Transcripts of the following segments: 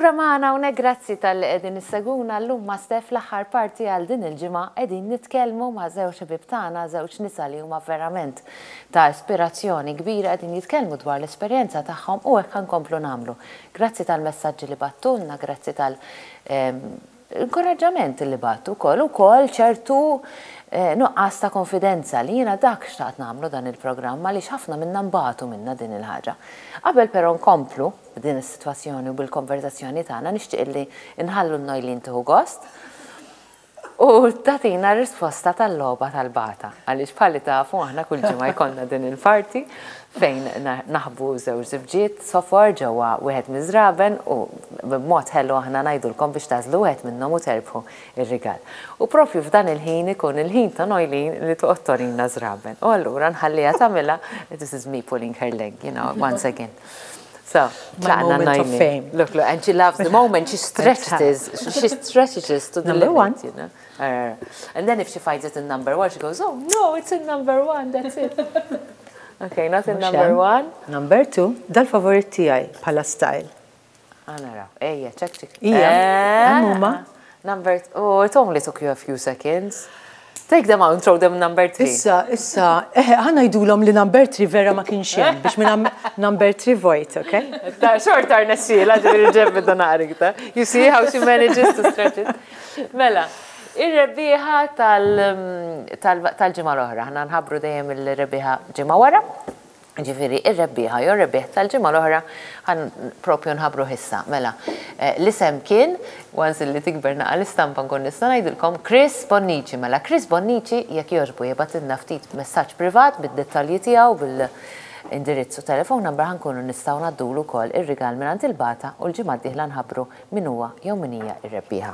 Allura maħna unek grazzi tal-li qegħdin nisseguna llum ma' Steph l-aħħar parti għal din il-ġimgħa qegħdin nitkellmu ma' żewġ ħbieb tagħna, żewġ nisa li huma verament ta' ispirazzjoni kbira qegħdin jitkellmu dwar l-esperjenza tagħhom u hekk ħankomplu nagħmlu. Grazzi tal-messaġġi li battulna, grazzi tal-inkoraġġament li battu ukoll ċertu nuqqas ta' konfidenza li jiena dak xtaqt nagħmlu dan il-programm għaliex ħafna minna nbagħtu minna din il-ħaġa. Qabel però nkomplu b'din is-sitwazzjoni u bil-konverzazzjoni tagħna nixtieq li nħallu n-Nojlin tieħu gost u tatina risposta tal-logħba tal-bata għaliex bħalli tafu aħna kull ġimgħa jkollna din il-parti fejn naħbu żewġ żibġiet sofor ġewwa wieħed miżraben u b'mod ħellu aħna ngħidulkom biex tażlu wieħed minnhom u terbħu ir-rigal. U propju f'dan il-ħin ikun il-ħin ta' Nojlin li toqgħod torina żraben. U allura nħalliha tagħmilha this is me pulling her leg, you know, once again. So, my moment of fame. Look, and she loves the moment. She stretches to the limit, you know. And then if she finds it in number 1, she goes, oh, no, it's in number 1, that's it. Okay, not in number 1. Number 2, dal-favorit tiegħi bħala style. Nara, ejja, check. Għamuma. Number, oh, it only took you a few seconds. Take them out and throw them number 3. Issa, ħana jdulhom li number 3 vera ma kienx hemm biex minn number 3 vojt, okay? Short our nessila ġifieri ġebbi dan għarikta. You see how she manages to stretch it? Mela, ir-rebbieħa tal-ġimgħa l-oħra. Ħna nħabbru dejjem il-rebbieħa ġimgħa wara. Ġifieri ir-rebbieħa jew rebbieħ tal-ġimgħa l-oħra ħan propju nħabbru ħissa. Mela, l-isem kien once li tikber naqa l-istampa nkun nista' ngħidilkom Chris Bonnici. Mela Chris Bonnici jekk jogħġbu jibgħatilna ftit messaġġ privat bid-dettalji tiegħu bil-indirizz u telefon number ħankunu nistgħu ngħaddulu wkoll ir-rigal mingħand il-bata u l-ġimgħa d-dieħla nħabbru min huwa jew min hija r-rebbieħa.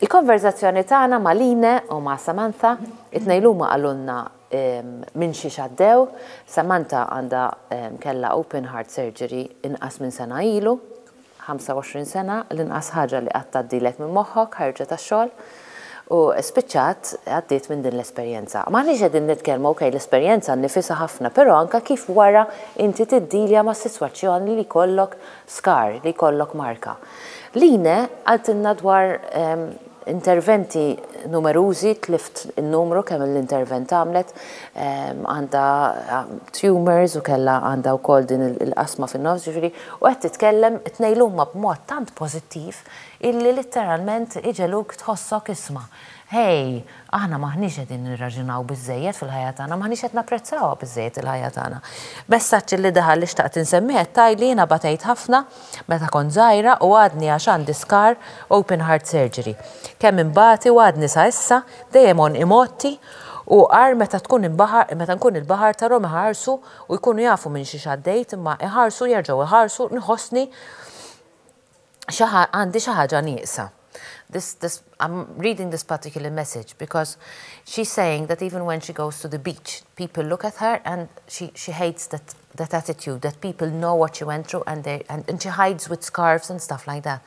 Il-konverzazzjoni tagħna ma' Line u ma' Samantha it-tnejn għalunna minn xi xaddew. Samantha għandha kellha open heart surgery inqas minn sena ilu, 25 sena, l-inqas ħaġa li qatt tgħaddilek minn moħħok, ħarġet tax-xogħol u spiċċat għaddiet minn din l-esperjenza. M'aħniex qegħdin nitkellmu okej l-esperjenza nnifisha ħafna, però anke kif wara inti tiddilja ma' sitwazzjoni li jkollok skar, li jkollok marka. Line għaltilna dwar interventi numerużi, tlift il-numru kemm l-intervent għamlet, għandha tumors u kella għandha wkoll din il-qasma fin-nofs ġifieri u qed titkellem it-tnejn huma b'mod tant pożittiv illi litteralment iġeluk tħossok isma'. Hej, aħna maħniex qegħdin nirraġunaw biżżejjed fil-ħajja tagħna, maħniex qed napprezzawha biżżejjed il-ħajja tagħna. Messaġġ li daħal li xtaqt insemmih tajli jiena batejt ħafna meta kont żgħira u għadni għax għandi skar open heart surgery. Kemm imbagħti u għadni sa issa dejjem on imotti u għar meta nkun il-baħar tarhom iħarsu u jkunu jafu minn xi xaddejt imma iħarsu jerġgħu iħarsu nħossni għandi xi ħaġa nieqsa. I'm reading this particular message because she's saying that even when she goes to the beach, people look at her and she hates that attitude, that people know what she went through and she hides with scarves and stuff like that.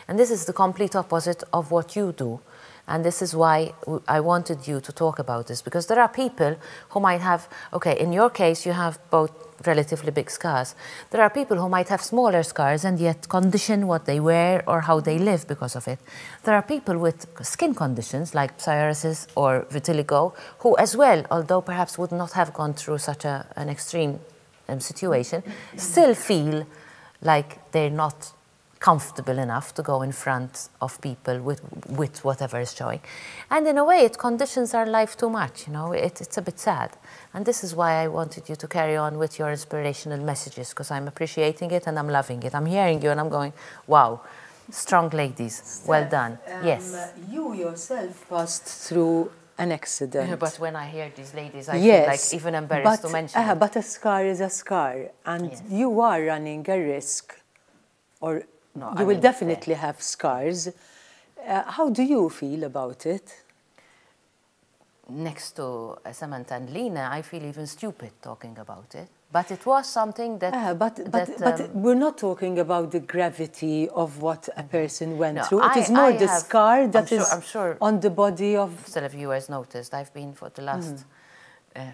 And this is the complete opposite of what you do. And this is why I wanted you to talk about this, because there are people who might have, okay, in your case, you have both relatively big scars. There are people who might have smaller scars and yet condition what they wear or how they live because of it. There are people with skin conditions like psoriasis or vitiligo who as well, although perhaps would not have gone through such an extreme situation, still feel like they're not comfortable enough to go in front of people with whatever is showing. And in a way, it conditions our life too much, you know, it's a bit sad. And this is why I wanted you to carry on with your inspirational messages, because I'm appreciating it and I'm loving it. I'm hearing you and I'm going, wow, strong ladies, well done. Yes. You yourself passed through an accident. Yeah, but when I hear these ladies, I feel like even embarrassed to mention it. But a scar is a scar, and you are running a risk, or no, you will definitely have scars. How do you feel about it? Next to Samantha and Lina, I feel even stupid talking about it. But it was something that... But we're not talking about the gravity of what a person went through. It is more the scar that is on the body of... Still, if viewers noticed, I've been for the last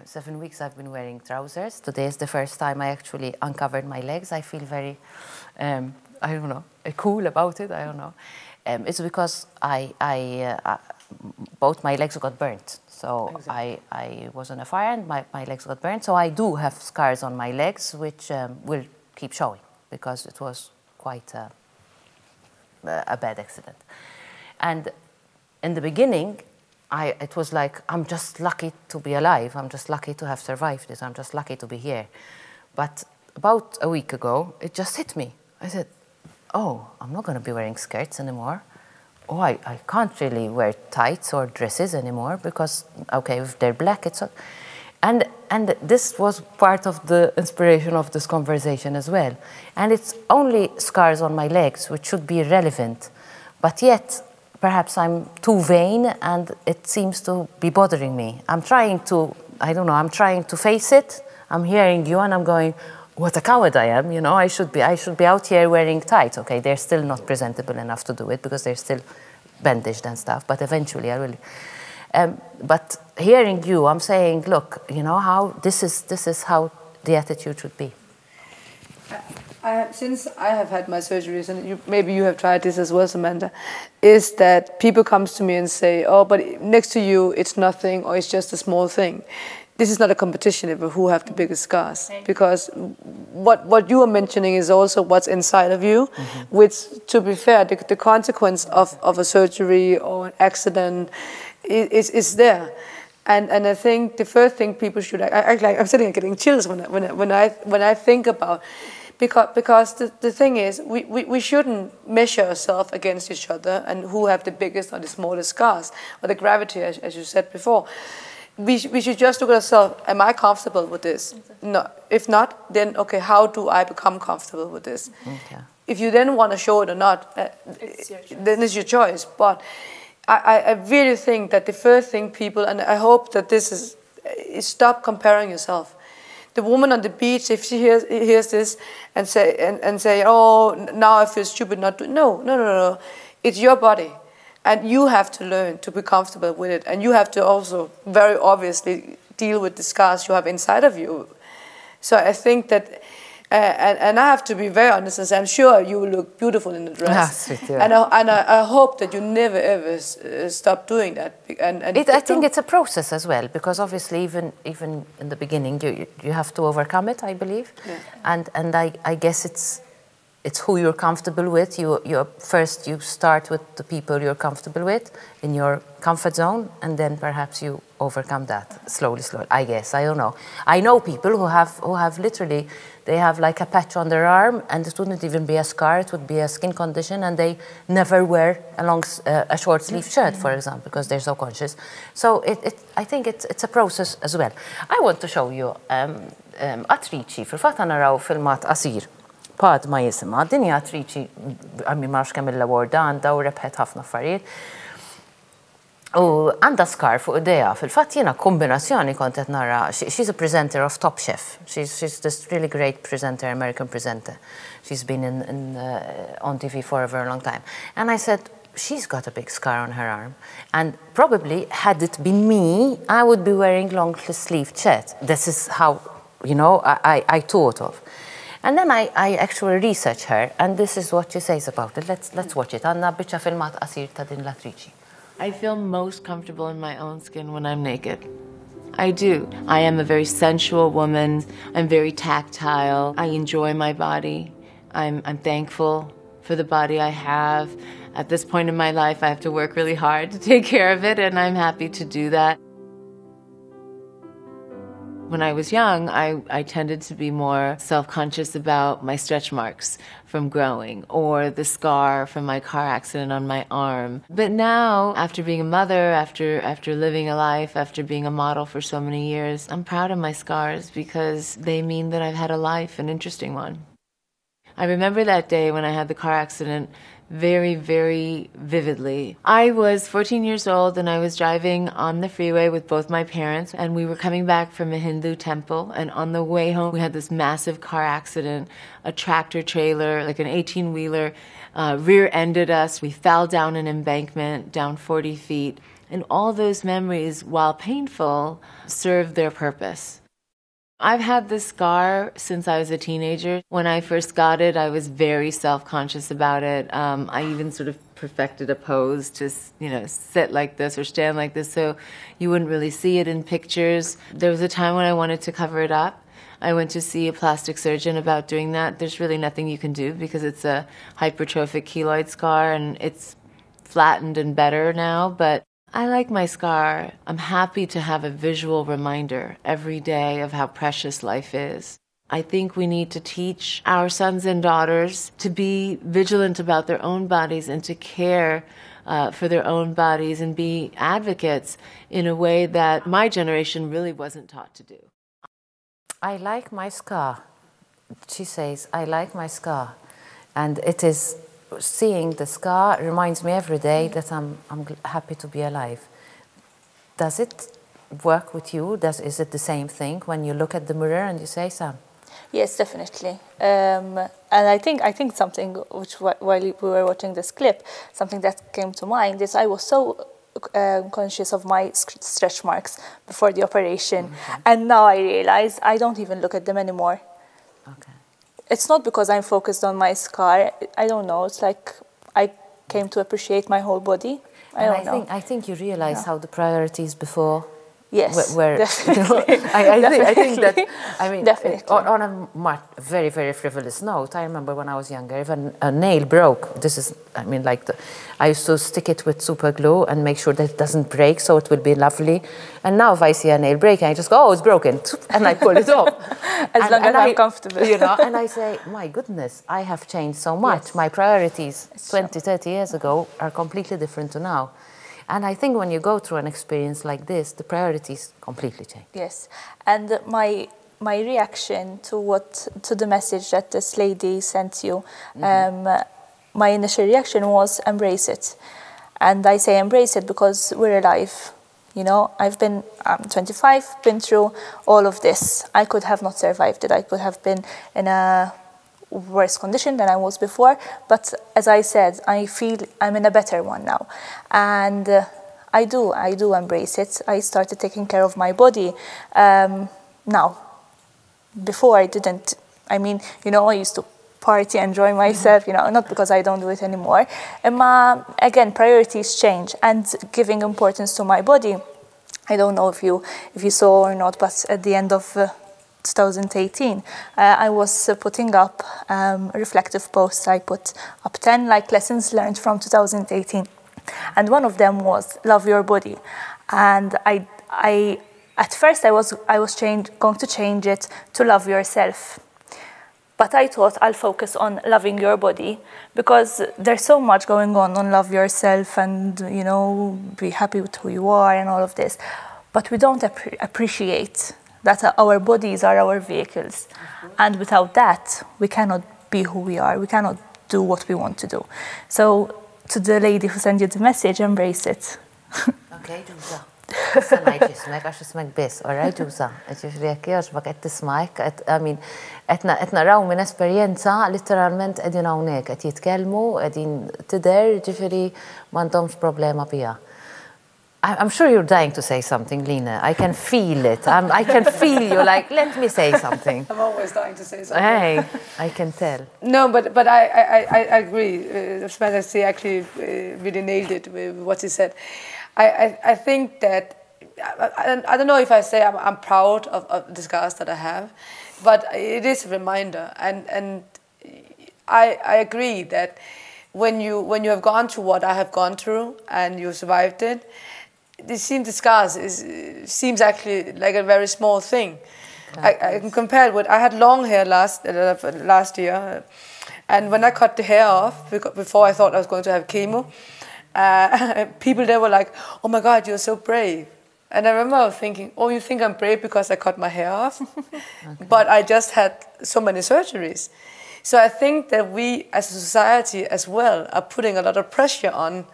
7 weeks, I've been wearing trousers. Today is the first time I actually uncovered my legs. I feel very I don't know, cool about it, I don't know. It's because both my legs got burnt. So exactly. I was on a fire and my legs got burnt. So I do have scars on my legs, which will keep showing because it was quite a bad accident. And in the beginning, it was like, I'm just lucky to be alive. I'm just lucky to have survived this. I'm just lucky to be here. But about a week ago, it just hit me. I said, oh, I'm not going to be wearing skirts anymore. Oh, I can't really wear tights or dresses anymore because, okay, if they're black, it's... And this was part of the inspiration of this conversation as well. And it's only scars on my legs, which should be irrelevant. But yet, perhaps I'm too vain and it seems to be bothering me. I'm trying to, I don't know, I'm trying to face it. I'm hearing you and I'm going, what a coward I am, you know, I should be out here wearing tights. Okay, they're still not presentable enough to do it because they're still bandaged and stuff, but eventually I will. But hearing you, I'm saying, look, you know, how this is how the attitude should be. Since I have had my surgeries, and maybe you have tried this as well, Samantha, is that people come to me and say, oh, but next to you, it's nothing, or it's just a small thing. This is not a competition of who have the biggest scars, because what you are mentioning is also what's inside of you, which, to be fair, the consequence of a surgery or an accident is there. And I think the first thing people should, I'm sitting here getting chills when I think about, because the thing is, we shouldn't measure ourselves against each other and who have the biggest or the smallest scars, or the gravity, as you said before. We should just look at ourselves, am I comfortable with this? Exactly. No. If not, then, okay, how do I become comfortable with this? Okay. If you then want to show it or not, then it's your choice. But I really think that the first thing people, and I hope that this is stop comparing yourself. The woman on the beach, if she hears this and say, oh, now I feel stupid not to, no. It's your body. And you have to learn to be comfortable with it. And you have to also, very obviously, deal with the scars you have inside of you. So I think that, and I have to be very honest and say, I'm sure you will look beautiful in the dress. Yes, and I hope that you never, ever stop doing that. I think it's a process as well, because obviously even in the beginning, you have to overcome it, I believe. Yeah. And I guess it's who you're comfortable with. First you start with the people you're comfortable with in your comfort zone, and then perhaps you overcome that slowly. I guess, I don't know. I know people who have literally, they have like a patch on their arm, and it wouldn't even be a scar, it would be a skin condition, and they never wear a short sleeve shirt, for example, because they're so conscious. So I think it's a process as well. I want to show you attriċi, fil-fatt naraw filmat qasir. Pad ma jisima, dinja attriċi, għammi marx kemm il-award għanda u rebħet ħafna affarijiet. U għanda skar fuq ideja, fil-fatt jiena kombinazzjoni kont qed nara, she's a presenter of Top Chef. She's this really great presenter, American presenter. She's been on TV for a very long time. And I said, she's got a big scar on her arm. And probably, had it been me, I would be wearing long-sleeved shirt. This is how, you know, I thought of. And then I actually researched her, and this is what she says about it. Let's watch it. Għandna biċċa filmat qasir ta' din l-attriċi. I feel most comfortable in my own skin when I'm naked. I do. I am a very sensual woman. I'm very tactile. I enjoy my body. I'm thankful for the body I have. At this point in my life, I have to work really hard to take care of it, and I'm happy to do that. When I was young, I tended to be more self-conscious about my stretch marks from growing or the scar from my car accident on my arm. But now, after being a mother, after living a life, after being a model for so many years, I'm proud of my scars because they mean that I've had a life, an interesting one. I remember that day when I had the car accident very, very vividly. I was 14 years old and I was driving on the freeway with both my parents, and we were coming back from a Hindu temple, and on the way home we had this massive car accident. A tractor trailer, like an 18-wheeler, rear-ended us. We fell down an embankment, down 40 feet, and all those memories, while painful, served their purpose. I've had this scar since I was a teenager. When I first got it, I was very self-conscious about it. I even sort of perfected a pose to, sit like this or stand like this so you wouldn't really see it in pictures. There was a time when I wanted to cover it up. I went to see a plastic surgeon about doing that. There's really nothing you can do because it's a hypertrophic keloid scar and it's flattened and better now, but I like my scar. I'm happy to have a visual reminder every day of how precious life is. I think we need to teach our sons and daughters to be vigilant about their own bodies and to care for their own bodies and be advocates in a way that my generation really wasn't taught to do. I like my scar. She says, I like my scar. And it is, seeing the scar reminds me every day that I'm happy to be alive. Does it work with you? Is it the same thing when you look at the mirror and you say, Sam? Yes, definitely. And I think something which, while we were watching this clip, something that came to mind is I was so conscious of my stretch marks before the operation, and now I realize I don't even look at them anymore. Okay. It's not because I'm focused on my scar. I don't know. It's like I came to appreciate my whole body. I think you realize how the priorities before. Yes, where definitely. I think that, I mean, definitely. on a very, very frivolous note, I remember when I was younger, if a nail broke, this is, I mean, like, I used to stick it with super glue and make sure that it doesn't break, so it will be lovely. And now if I see a nail breaking, I just go, oh, it's broken, and I pull it off. As long as I'm comfortable. You know, and I say, my goodness, I have changed so much. Yes. My priorities 20, 30 years ago are completely different to now. And I think when you go through an experience like this, the priorities completely change. Yes, and my reaction to the message that this lady sent you, my initial reaction was embrace it, and I say embrace it because we're alive. You know, I'm 25, been through all of this. I could have not survived it. I could have been in a worse condition than I was before, but as I said, I feel I'm in a better one now, and I do embrace it. I started taking care of my body now. Before I didn't. I mean, you know, I used to party, enjoy myself, you know, not because I don't do it anymore. Again, priorities change, and giving importance to my body. I don't know if you saw or not, but at the end of 2018, I was putting up reflective posts. I put up 10 like lessons learned from 2018, and one of them was love your body. And I at first I was going to change it to love yourself, but I thought I'll focus on loving your body because there's so much going on love yourself and, you know, be happy with who you are and all of this, but we don't appreciate that our bodies are our vehicles, and without that, we cannot be who we are. We cannot do what we want to do. So, to the lady who sent you the message, embrace it. Okay, Ġuża. Issa ngħid ismek għax ismek biss, all right, Ġuża. Ġifieri jekk jogħġbok qed tismak, qed naraw minn esperjenza letteralment qegħdin hawnhekk qed jitkellmu, qegħdin tidher, ġifieri m'għandhomx problema biha. I'm sure you're dying to say something, Lina. I can feel it. I can feel you like, let me say something. I'm always dying to say something. Hey, I can tell. No, but I agree. Samantha actually really nailed it with what he said. I think that, I don't know if I say I'm proud of the scars that I have, but it is a reminder. And I agree that when you have gone through what I have gone through and you survived it, the scars seems actually like a very small thing. I can compare it with, I had long hair last year, and when I cut the hair off, before I thought I was going to have chemo, people there were like, oh my God, you're so brave. And I remember thinking, oh, you think I'm brave because I cut my hair off? Okay. But I just had so many surgeries. So I think that we as a society as well are putting a lot of pressure on,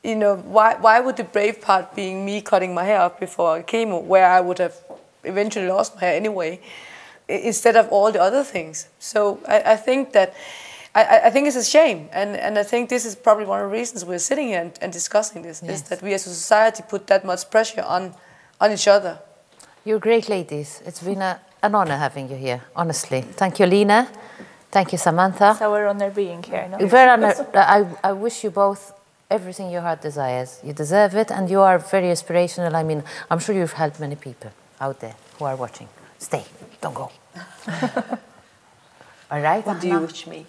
you know, why would the brave part being me cutting my hair off before chemo, where I would have eventually lost my hair anyway, instead of all the other things. So I think that, I think it's a shame, and I think this is probably one of the reasons we're sitting here and discussing this, yes, is that we as a society put that much pressure on each other. You're great ladies. It's been a an honor having you here, honestly. Thank you, Lena. Thank you, Samantha. It's our honor being here. No? Very honor. I wish you both everything your heart desires. You deserve it, and you are very inspirational. I mean, I'm sure you've helped many people out there who are watching. Stay, don't go. All right? What do you wish me?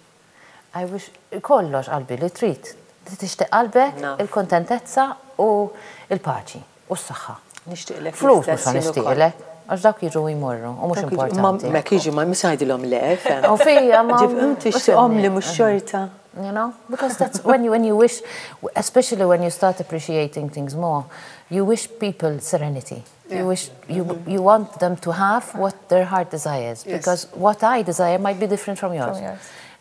I wish kollox qalbi li trid. Tixtieq qalbek il-kontentezza u il-paċi u s-saħħa. Nixtieqlek. Flus mhux nixtieqlek. Għax dawk jiġu jmorru u mhux importanti. Ma kiġu ma misajdilhom le, fem. U fija ma. Tixtieqhom li mhux xorta. You know, because that's when you wish, especially when you start appreciating things more, you wish people serenity. You wish you want them to have what their heart desires, because what I desire might be different from yours.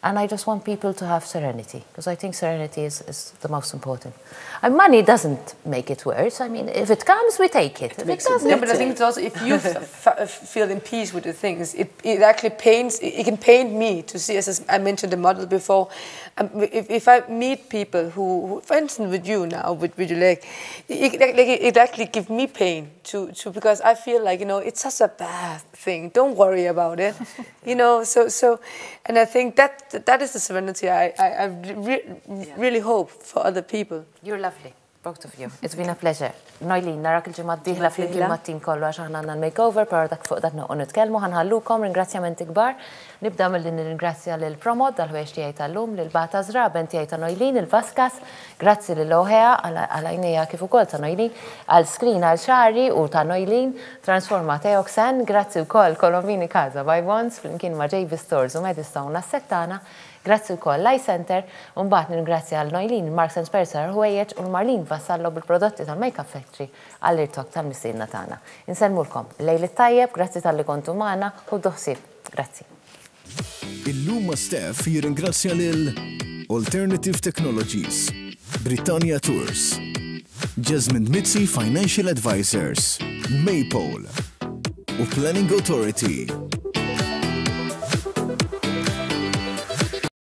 And I just want people to have serenity, because I think serenity is the most important. And money doesn't make it worse. I mean, if it comes, we take it. If it doesn't, yeah, but I think it's also, if you feel in peace with the things, it actually pains, it can pain me to see, as I mentioned the model before, if I meet people who, for instance, with you now, with your leg, it actually gives me pain to because I feel like, you know, it's such a bad thing. Don't worry about it, you know. So, and I think that is the serenity I really hope for other people. You're lovely, both of you. It's been a pleasure. Noilin, narak il-ġimgħa d-dieħla fl-imkien mat-tim kollu għax aħna għandna l-makeover, però dak fuq dak noqgħu nitkellmu, ħanħallukom ringrazzjamenti kbar. Nibda milli nirringrazzja lil Promod dal-ħwejx tiegħi tal-lum, lil Bata Zra, bent tiegħi ta' Noilin, il-Vaskas, grazzi lil Oħea għal għajnejja kif ukoll ta' Noilin, għal Screen għal Xari u ta' Noilin, Transforma Teoxen, grazzi wkoll Kolombini Kaza by Bonds flimkien ma' JB Stores u Medistone nas-settana. Grazzi wkoll Life Center, u mbagħad nirringrazzja għal Noilin, Marks & Spencer, ħwejjeġ u Marlin vassallo bil-prodotti tal-Makeup Factory għall-irtok tal-mistiedna tagħna. Insellmulkom lejl it-tajjeb, grazzi tal-li kontu magħna u doħsieb. Grazzi. Illum ma' Steph jirringrazzja lil Alternative Technologies, Britannia Tours, Jasmine Mitzi Financial Advisors, Maypole u Planning Authority.